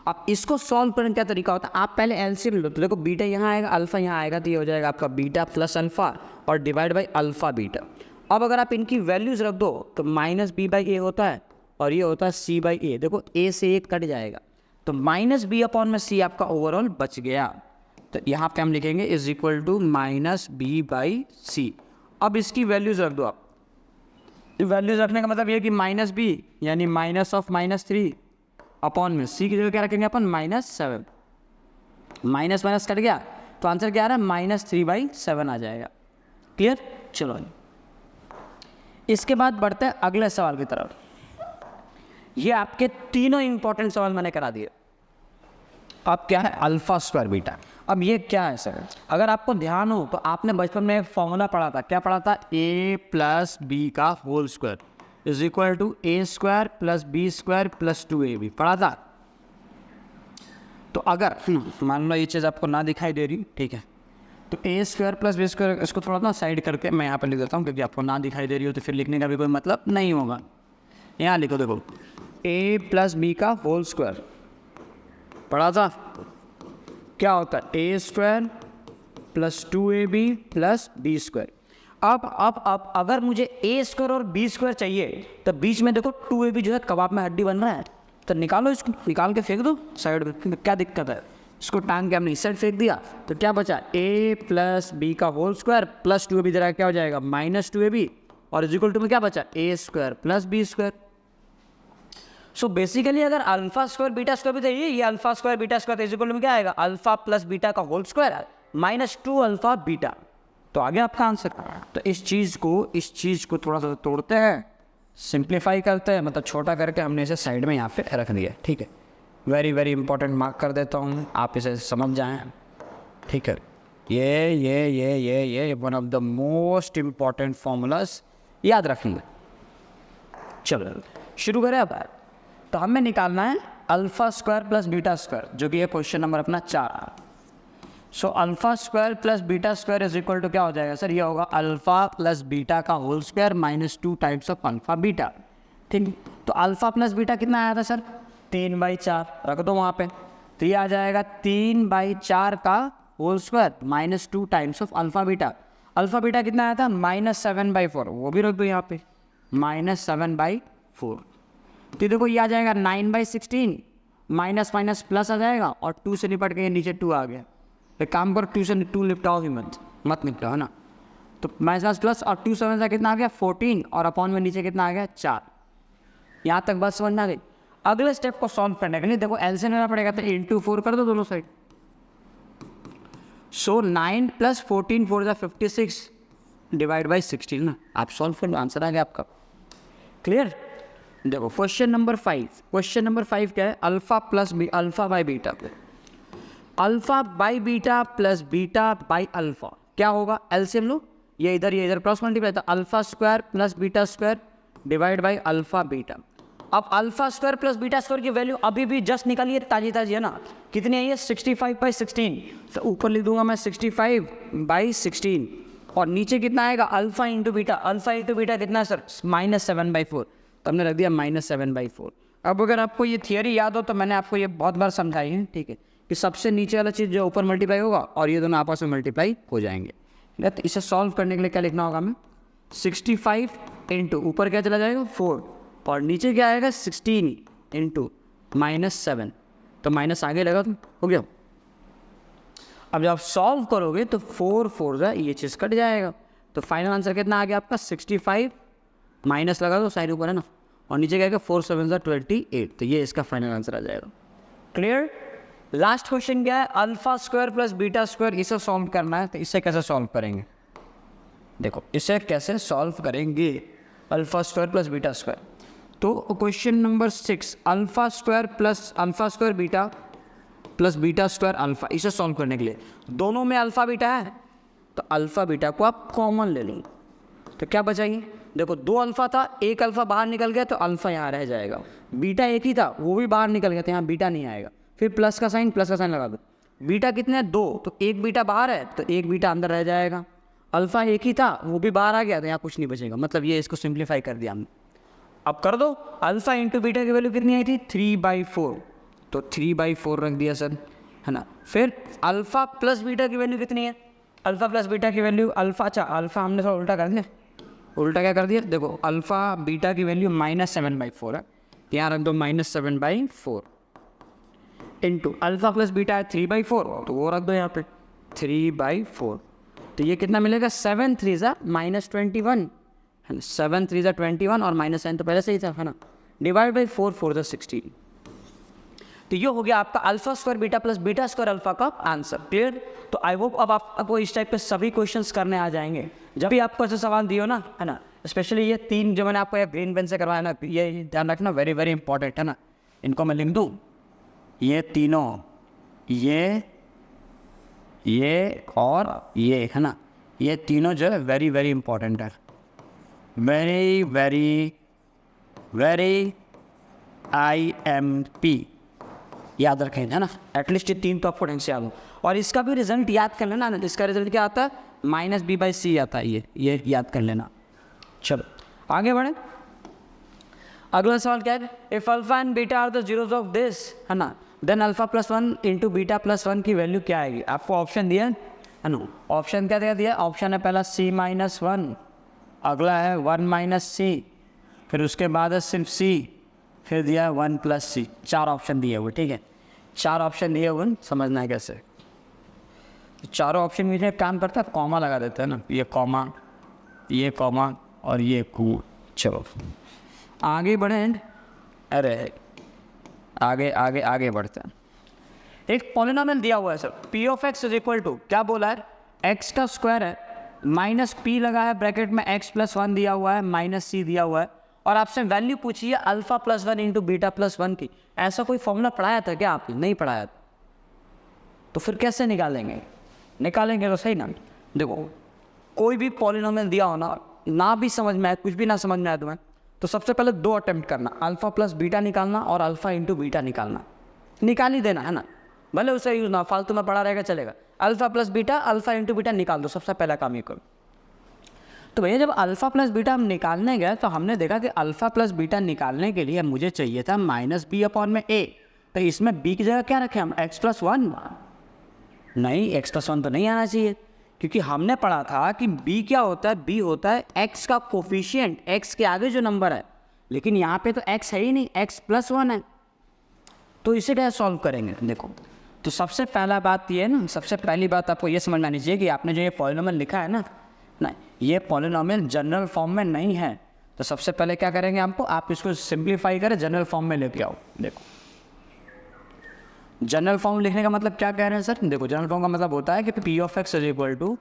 अब इसको सॉल्व करने का क्या तरीका होता है, आप पहले एलसीएम लो, तो देखो बीटा यहाँ आएगा अल्फ़ा यहाँ आएगा, तो ये हो जाएगा आपका बीटा प्लस अल्फ़ा और डिवाइड बाई अल्फ़ा बीटा। अब अगर आप इनकी वैल्यूज़ रख दो तो -b/a होता है और ये होता है c/a। देखो a से 1 कट जाएगा तो -b अपॉन में c आपका ओवरऑल बच गया। तो यहाँ पे हम लिखेंगे इज इक्वल टू -b/c। अब इसकी वैल्यूज़ रख दो आप। वैल्यूज़ रखने का मतलब ये कि -b यानी -3 अपॉन में c की जगह क्या रखेंगे अपन -7। माइनस माइनस कट गया तो आंसर क्या आ रहा है -3/7 आ जाएगा। क्लियर, चलो इसके बाद बढ़ते हैं अगले सवाल की तरफ। ये आपके तीनों इंपॉर्टेंट सवाल मैंने करा दिए। अब क्या है अल्फा स्क्वायर बीटा। अब ये क्या है सर, अगर आपको ध्यान हो तो आपने बचपन में एक फॉर्मूला पढ़ा था, क्या पढ़ा था, ए प्लस बी का whole square is equal to a square plus b square plus 2ab पढ़ा था। तो अगर मान लो ये चीज़ आपको ना दिखाई दे रही, ठीक है, तो ए स्क्वायर प्लस बी स्क्वायर इसको थोड़ा ना साइड करके मैं यहाँ पर लिख देता हूँ, क्योंकि आपको ना दिखाई दे रही हो तो फिर लिखने का भी कोई मतलब नहीं होगा। यहाँ लिखो, देखो ए प्लस बी का होल स्क्वायर पढ़ा था, क्या होता है, a square plus 2ab plus b square. अब अगर मुझे ए स्क्वायर और बी स्क्वायर चाहिए तो बीच में देखो 2ab जो है कबाब में हड्डी बन रहा है, तो निकालो इसको, निकाल के फेंक दो साइड में, क्या दिक्कत है, इसको टांग के हमने इस साइड फेंक दिया, तो क्या बचा, ए प्लस बी का होल स्क्वायर प्लस 2ab जरा क्या हो जाएगा, माइनस 2ab, और इज इक्वल टू में क्या बचा, a square plus b square. So basically अगर अल्फा स्क्वायर बीटा स्क्वायर भी चाहिए, ये alpha square beta square is equal to में क्या आएगा, अल्फा प्लस बीटा का whole square minus 2 alpha beta. तो आगे आपका आंसर। तो इस चीज़ को थोड़ा सा तोड़ते हैं, सिंप्लीफाई करते हैं, मतलब छोटा करके हमने इसे साइड में यहाँ पे रख दिया, ठीक है। वेरी वेरी इंपॉर्टेंट मार्क कर देता हूँ, आप इसे समझ जाएं, ठीक है। ये one of the most important formulas याद रखेंगे। चलो शुरू करें अब। तो हमें निकालना है alpha square plus beta square, जो कि है क्वेश्चन नंबर अपना 4। So alpha square plus beta square is equal to क्या हो जाएगा सर, ये होगा अल्फा प्लस बीटा का whole square minus 2 times of alpha beta, ठीक। तो अल्फा प्लस बीटा कितना आया था सर, 3/4, रख दो वहाँ पे, तो ये आ जाएगा 3/4 का whole square minus 2 times of alpha beta. Alpha beta कितना आया था, -7/4, वो भी रख दो यहाँ पे, -7/4। तो देखो ये आ जाएगा 9/16, माइनस माइनस प्लस आ जाएगा, और 2 से निपट के नीचे 2 आ गया। एक काम करो, 2 से 2 निपटाओ ही मत निपटाओ, है ना। तो माइनस प्लस और 2 7 से कितना आ गया 14, और अपॉन में नीचे कितना आ गया 4। यहाँ तक बात समझ में आ गई। अगले स्टेप को सॉल्व करने के लिए देखो एलसीएम लेना पड़ेगा, तो इंटू 4 कर दो दोनों साइड। सो 9 + 14 4 = 56 डिवाइड बाई 16 ना, आप सॉल्व कर लो, आंसर आ गया आपका। क्लियर। देखो क्वेश्चन नंबर 5 क्या है, alpha by beta, alpha by beta plus beta by alpha क्या होगा, एलसीएम लो, ये इधर क्रॉस मल्टीप्लाई, था alpha square plus beta square divide by alpha beta. अब alpha square plus beta square की वैल्यू अभी भी जस्ट निकाली है, ताजी है ना, कितनी आई है 65/16, तो ऊपर लिख दूंगा मैं 65/16, और नीचे कितना आएगा अल्फा इंटू बीटा कितना सर, -7/4, तो हमने रख दिया -7/4। अब अगर आपको ये थियरी याद हो तो मैंने आपको ये बहुत बार समझाई है, ठीक है, कि सबसे नीचे वाला चीज़ जो ऊपर मल्टीप्लाई होगा और ये दोनों आपस में मल्टीप्लाई हो जाएंगे। तो इसे सॉल्व करने के लिए क्या लिखना होगा हमें, 65 इंटू ऊपर क्या चला जाएगा 4, और नीचे क्या आएगा 16 इंटू -7, तो माइनस आगे लगा तो हो गया। अब जब आप सॉल्व करोगे तो 4 ये चीज़ कट जाएगा, तो फाइनल आंसर कितना आ गया आपका 65, माइनस लगा दो साइड ऊपर है ना, और नीचे क्या आएगा 4 7 28, तो ये इसका फाइनल आंसर आ जाएगा। क्लियर। लास्ट क्वेश्चन क्या है, alpha square plus beta square, इसे सॉल्व करना है। तो इसे कैसे सॉल्व करेंगे, देखो इसे कैसे सॉल्व करेंगे, alpha square plus beta square. तो question number 6, alpha square beta plus beta square alpha, इसे सॉल्व करने के लिए दोनों में अल्फा बीटा है, तो अल्फा बीटा को आप कॉमन ले लो, तो क्या बचाएंगे, देखो 2 अल्फा था, एक अल्फा बाहर निकल गया तो अल्फा यहाँ रह जाएगा, बीटा एक ही था वो भी बाहर निकल गया तो यहाँ बीटा नहीं आएगा, फिर प्लस का साइन लगा दो, बीटा कितने हैं 2, तो एक बीटा बाहर है तो एक बीटा अंदर रह जाएगा, अल्फा एक ही था वो भी बाहर आ गया तो यहाँ कुछ नहीं बचेगा, मतलब ये इसको सिंप्लीफाई कर दिया हमने। अब कर दो, अल्फा इंटू बीटा की वैल्यू कितनी आई थी 3/4, तो 3/4 रख दिया सर, है ना। फिर अल्फा प्लस बीटा की वैल्यू कितनी है, अल्फा प्लस बीटा की वैल्यू अल्फा हमने थोड़ा उल्टा कर दिया, उल्टा क्या कर दिया, देखो अल्फा बीटा की वैल्यू -7/4 है, यहाँ रख दो -7/4 इंटू अल्फा प्लस बीटा है 3/4, तो वो रख दो यहाँ पे 3/4, तो ये कितना मिलेगा 7 3 -21 है ना, 7 3 21 और -9 तो पहले से ही था, है ना, डिवाइड बाई 4 4 16। तो ये हो गया आपका alpha square beta plus beta square alpha का आंसर। क्लियर। तो आई होप अब आपको इस टाइप के सभी क्वेश्चंस करने आ जाएंगे जब भी आपको ऐसे सवाल दियो ना, है ना। स्पेशली ये 3 जो मैंने आपको ये ग्रीन पेन से करवाया ना, ये ध्यान रखना, वेरी वेरी इंपॉर्टेंट है ना, इनको मैं लिख दूँ, ये तीनों ये और ये है ना, ये तीनों जो है वेरी वेरी इंपॉर्टेंट है, वेरी वेरी वेरी IMP याद रखें, है ना। एटलीस्ट ये 3 तो आपको ढंग से याद हो। और इसका भी रिजल्ट याद कर लेना, इसका रिजल्ट क्या आता है, -b/c आता है, ये याद कर लेना। चलो आगे बढ़े। अगला सवाल क्या है, if alpha and beta are the zeros of this, है ना, देन अल्फा +1 इंटू बीटा +1 की वैल्यू क्या आएगी। आपको ऑप्शन दिया है ना, ऑप्शन क्या दिया, ऑप्शन है पहला C-1, अगला है 1 - C, फिर उसके बाद है सिर्फ C, फिर दिया है 1 + C। 4 ऑप्शन दिए हुए, ठीक है, 4 ऑप्शन दिए हुए, समझना है कैसे। चारों ऑप्शन में एक काम करता है, कॉमा लगा देते हैं ना, ये कॉमा और ये कू। चलो आगे बढ़ें, अरे आगे बढ़ते हैं। एक पॉलिनोमियल दिया हुआ है सर, p(x) = क्या बोला है, x का स्क्वायर है, -p लगा है ब्रैकेट में, x + 1 दिया हुआ है, -c दिया हुआ है, और आपसे वैल्यू पूछिए अल्फा +1 इंटू बीटा +1 की। ऐसा कोई फॉर्मूला पढ़ाया था क्या आपने, नहीं पढ़ाया, तो फिर कैसे निकालेंगे तो सही ना। देखो कोई भी पॉलिनोमियल दिया हो ना भी समझ में आए, कुछ भी ना समझ में आए तुम्हें, तो सबसे पहले 2 अटेम्प्ट करना, अल्फा + बीटा निकालना और अल्फा इंटू बीटा निकालना, निकाल ही देना, है ना, भले उसे यूज ना फालतू में पढ़ा रहेगा चलेगा। Alpha + beta, alpha into beta निकाल दो, सबसे पहला काम ये करो। तो भैया जब अल्फा + बीटा हम निकालने गए तो हमने देखा कि अल्फा + बीटा निकालने के लिए मुझे चाहिए था -b/a, तो इसमें b की जगह क्या रखें हम, x + 1, नहीं x + 1 तो नहीं आना चाहिए, क्योंकि हमने पढ़ा था कि b क्या होता है, b होता है x का कोफिशिएंट, x के आगे जो नंबर है, लेकिन यहाँ पे तो x है ही नहीं, x + 1 है, तो इसे कैसे सॉल्व करेंगे। देखो तो सबसे पहला बात ये है ना, सबसे पहली बात आपको ये समझ में आनी चाहिए कि आपने जो ये पॉलिनोमियल लिखा है ना, ये पॉलिनोमियल जनरल फॉर्म में नहीं है, तो सबसे पहले क्या करेंगे आपको, आप इसको सिंप्लीफाई करें, जनरल फॉर्म में लेके आओ। देखो जनरल फॉर्म लिखने का मतलब क्या कह रहे हैं सर, देखो जनरल फॉर्म का मतलब होता है कि p(x) =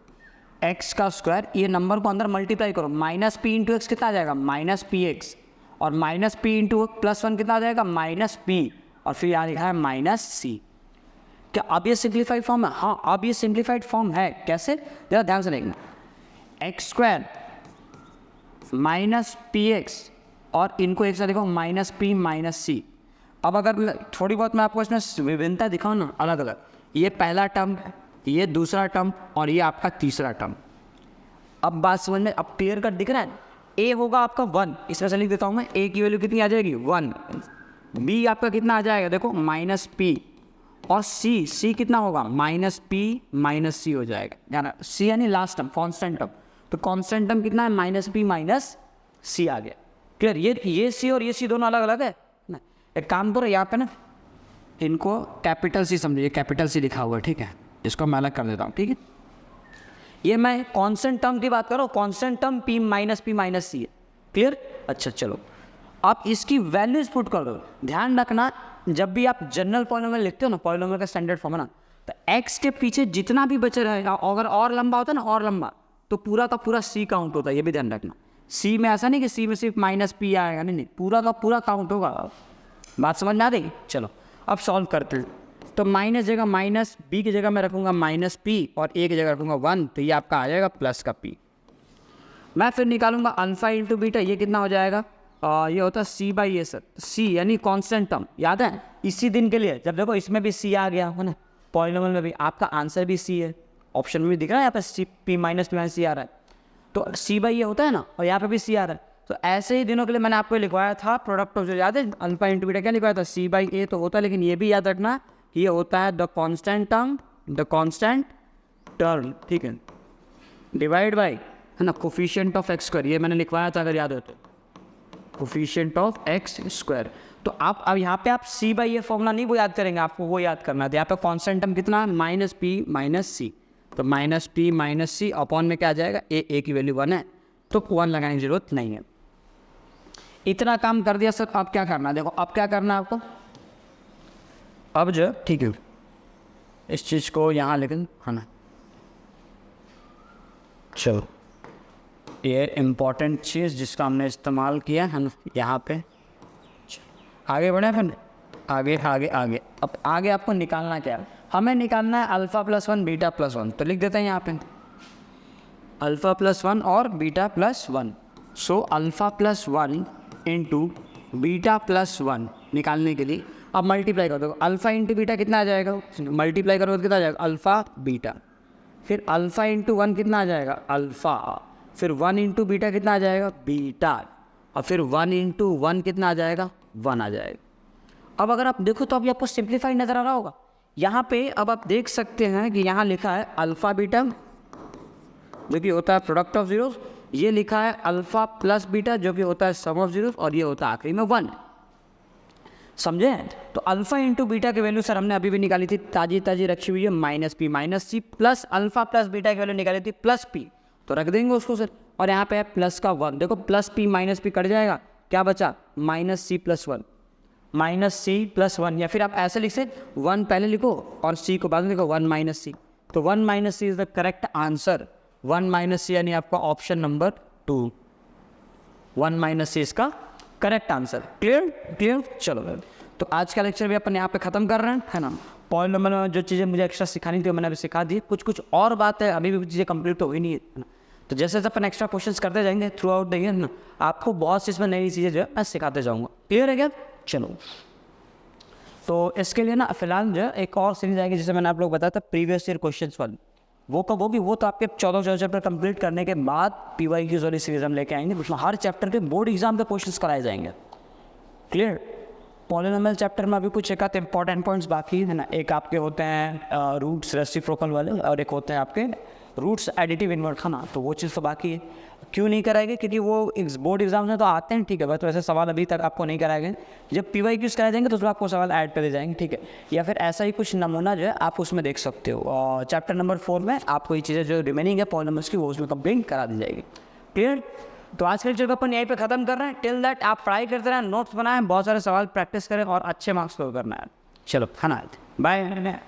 x का स्क्वायर, ये नंबर को अंदर मल्टीप्लाई करो, -p इंटू x कितना आ जाएगा, -px, और -p इंटू +1 कितना आ जाएगा, -p, और फिर यहाँ लिखा है -c। क्या अब ये सिंप्लीफाइड फॉर्म है, हाँ अब ये सिंप्लीफाइड फॉर्म है। कैसे, जरा ध्यान से देखना, x² -px और इनको एक साथ देखो -p -c। अब अगर थोड़ी बहुत मैं आपको इसमें विभिन्नता दिखाऊँ ना, अलग अलग, ये पहला टर्म, ये दूसरा टर्म, और ये आपका तीसरा टर्म। अब बात समझ में, अब क्लियर कट दिख रहा है, a होगा आपका 1, इसमें से लिख देता हूँ मैं, a की वैल्यू कितनी आ जाएगी 1, b आपका कितना आ जाएगा देखो -p, और c कितना होगा -p -c हो जाएगा, ध्यान, c यानी लास्ट टर्म, कॉन्स्टेंट टर्म, तो कॉन्स्टेंट टर्म कितना है -p -c आ गया। क्लियर, ये c और ये c दोनों अलग अलग है ना। एक काम करो, यहाँ पे ना इनको कैपिटल C समझिए, कैपिटल C लिखा हुआ है, ठीक है, इसको मैं अलग कर देता हूँ, ठीक है। ये मैं कॉन्स्टेंट टर्म की बात कर रहा हूँ, कॉन्स्टेंट टर्म p -c है, क्लियर। अच्छा चलो, आप इसकी वैल्यूज पुट कर दो। ध्यान रखना, जब भी आप जनरल पॉलिनोमियल लिखते हो ना, पॉलिनोमियल का स्टैंडर्ड फॉर्म है ना, तो x के पीछे जितना भी बचे रहेगा, अगर और लंबा होता है ना, और लंबा, तो पूरा का पूरा c काउंट होता है, ये भी ध्यान रखना। c में ऐसा नहीं कि c में सिर्फ -p आएगा, नहीं, पूरा का पूरा काउंट होगा। बात समझ में आ रही, चलो अब सॉल्व करते हैं। तो माइनस जगह माइनस, b की जगह मैं रखूँगा -p, और a की जगह रखूँगा 1, तो ये आपका आ जाएगा प्लस का p। मैं फिर निकालूंगा अल्फा इंटू बीटा, ये कितना हो जाएगा, ये होता है c/a सर, c यानी कांस्टेंट टर्म, याद है इसी दिन के लिए, जब देखो इसमें भी c आ गया है ना, पॉलिनोमियल में भी आपका आंसर भी c है, ऑप्शन में भी दिख रहा है यहाँ पे p -c आ रहा है, तो c/a होता है ना, और यहाँ पे भी c आ रहा है। तो ऐसे ही दिनों के लिए मैंने आपको लिखवाया था प्रोडक्ट ऑफ, जो याद है अल्फा इंटू बीटा क्या लिखवाया था, c/a तो होता है, लेकिन ये भी याद रखना ये होता है द कांस्टेंट टर्म, ठीक है, डिवाइड बाय, है ना, कोफिशिएंट ऑफ x², ये मैंने लिखवाया था अगर याद हो तो, कोफिशिएंट ऑफ x²। तो आप अब यहाँ पे आप c/a फॉर्मूला नहीं वो याद करेंगे, आपको वो याद करना है। यहाँ पे कांस्टेंट टर्म कितना है, -p -c, तो -p -c अपॉन में क्या आ जाएगा, a की वैल्यू 1 है, तो 1 लगाने की जरूरत नहीं है। इतना काम कर दिया सर, अब क्या करना है, देखो अब क्या करना है आपको, अब जो ठीक है इस चीज़ को यहाँ लेकिन, है ना, चलो ये इम्पॉर्टेंट चीज़ जिसका हमने इस्तेमाल किया है ना, यहाँ पे आगे बढ़े, फिर आगे आगे आगे। अब आगे आपको निकालना क्या है, हमें निकालना है alpha plus one beta plus one, तो लिख देते हैं यहाँ पे अल्फ़ा प्लस वन और बीटा प्लस वन। सो alpha plus one into beta plus one निकालने के लिए अब मल्टीप्लाई कर दो। अल्फ़ा इंटू बीटा कितना आ जाएगा, मल्टीप्लाई करोगे तो कितना आ जाएगा अल्फ़ा बीटा, फिर अल्फ़ा इंटू वन कितना आ जाएगा अल्फ़ा, फिर वन इंटू बीटा कितना आ जाएगा बीटा, और फिर वन इंटू वन कितना आ जाएगा वन आ जाएगा। अब अगर आप देखो तो अभी आपको सिंप्लीफाई नज़र आ रहा होगा। यहाँ पे अब आप देख सकते हैं कि यहाँ लिखा है अल्फ़ा बीटा जो कि होता है प्रोडक्ट ऑफ जीरोस, ये लिखा है अल्फ़ा प्लस बीटा जो कि होता है सम ऑफ जीरोस, और ये होता है आखिरी में वन। समझे? तो अल्फ़ा इंटू बीटा की वैल्यू सर हमने अभी भी निकाली थी, ताजी ताजी रखी हुई है, minus P minus c, plus alpha plus beta की वैल्यू निकाली थी प्लस पी, तो रख देंगे उसको सर। और यहाँ पे है प्लस का वन, देखो plus p minus p cut जाएगा, क्या बचा minus c plus one, minus c plus one, या फिर आप ऐसे लिख सकते वन पहले लिखो और सी को बाद में लिखो वन माइनस सी, तो one minus c is the correct answer. One minus c यानी आपका option number 2, one minus c इसका करेक्ट आंसर। Clear clear. चलो तो आज का लेक्चर भी अपन यहाँ पे ख़त्म कर रहे हैं, है ना। पॉइंट नंबर में जो चीज़ें मुझे एक्स्ट्रा सिखानी थी मैंने अभी सिखा दी, कुछ और बात है अभी भी चीज़ें कंप्लीट तो हुई नहीं है ना। तो जैसे अपन एक्स्ट्रा क्वेश्चंस करते जाएंगे थ्रू आउट द ईयर ना, आपको बहुत सी इसमें नई चीज़ें जो है मैं सिखाते जाऊँगा। क्लियर है क्या? चलो तो इसके लिए ना फिलहाल जो है एक और सीरीज आएगी जिसे मैंने आप लोग बताया था प्रीवियस ईयर क्वेश्चंस वाली, वो तो आपके 14 चैप्टर कंप्लीट करने के बाद PYQs वाली सीरीज हम लेके आएंगे, उसमें हर चैप्टर के बोर्ड एग्जाम के क्वेश्चंस कराए जाएंगे। क्लियर। पॉलिनोमियल चैप्टर में अभी कुछ एक आध इंपॉर्टेंट पॉइंट्स बाकी है ना, एक आपके होते हैं रूट्स रेसिप्रोकल वाले, और एक होते हैं आपके रूट्स एडिटिव इन्वर्ट, है ना। तो वो चीज़ तो बाकी है, क्यों नहीं कराएंगे क्योंकि वो बोर्ड एग्जाम में तो आते हैं, ठीक है भाई। तो ऐसे सवाल अभी तक आपको नहीं कराए गए, जब PYQs कराए जाएंगे तो उसमें आपको सवाल ऐड कर दिए जाएंगे, ठीक है। या फिर ऐसा ही कुछ नमूना जो है आप उसमें देख सकते हो, और चैप्टर नंबर 4 में आपको ये चीज़ें जो रिमेनिंग है पॉलिनोमियल्स की वो उसमें कंप्लीट करा दी जाएगी। क्लियर। तो आज के लेक्चर को अपन यहीं पे ख़त्म कर रहे हैं। टिल दैट आप पढ़ाई करते रहें, नोट्स बनाएं, बहुत सारे सवाल प्रैक्टिस करें और अच्छे मार्क्स स्कोर करना है। चलो खाना बाय।